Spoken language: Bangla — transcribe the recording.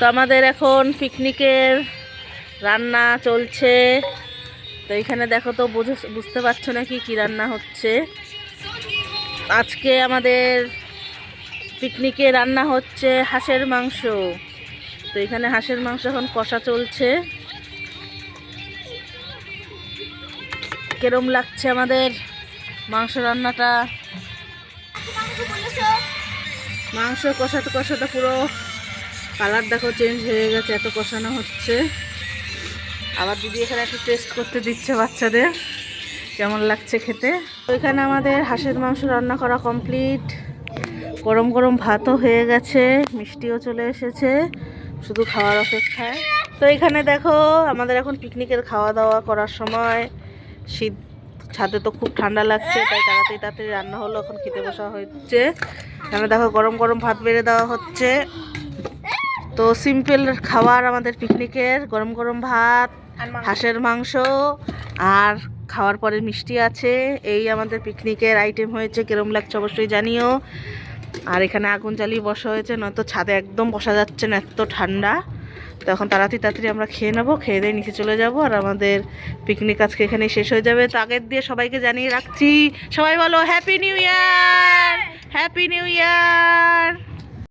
তো আমাদের এখন পিকনিকের রান্না চলছে। তো এখানে দেখো তো বুঝতে পারছো নাকি কি রান্না হচ্ছে। আজকে আমাদের পিকনিকে রান্না হচ্ছে হাঁসের মাংস। তো এখানে হাঁসের মাংস এখন কষা চলছে। কেরম লাগছে আমাদের মাংস রান্নাটা। মাংস কষাতে কষাতে পুরো কালার দেখো চেঞ্জ হয়ে গেছে, এত কষানো হচ্ছে। আবার দিদি এখানে একটু টেস্ট করতে দিচ্ছে বাচ্চাদের কেমন লাগছে খেতে। তো এখানে আমাদের হাঁসের মাংস রান্না করা কমপ্লিট। গরম গরম ভাতও হয়ে গেছে, মিষ্টিও চলে এসেছে, শুধু খাওয়ার অপেক্ষায়। তো এখানে দেখো আমাদের এখন পিকনিকের খাওয়া দাওয়া করার সময়। শীত, ছাদে তো খুব ঠান্ডা লাগছে, তাই তাড়াতাড়ি তাড়াতাড়ি রান্না হলো, এখন খেতে বসা হচ্ছে। এখানে দেখো গরম গরম ভাত বেড়ে দেওয়া হচ্ছে। তো সিম্পল খাবার আমাদের পিকনিকের, গরম গরম ভাত, হাঁসের মাংস আর খাওয়ার পরে মিষ্টি আছে। এই আমাদের পিকনিকের আইটেম হয়েছে। কেরম লাগছে অবশ্যই জানিও। আর এখানে আগুন জ্বালিয়ে বসা হয়েছে, নয়তো ছাদে একদম বসা যাচ্ছে না, এত ঠান্ডা। তো এখন তাড়াতাড়ি তাড়াতাড়ি আমরা খেয়ে নেবো, খেয়ে দিয়ে নিচে চলে যাব। আর আমাদের পিকনিক আজকে এখানেই শেষ হয়ে যাবে। তো আগের দিয়ে সবাইকে জানিয়ে রাখছি, সবাই বলো happy new year, happy new year.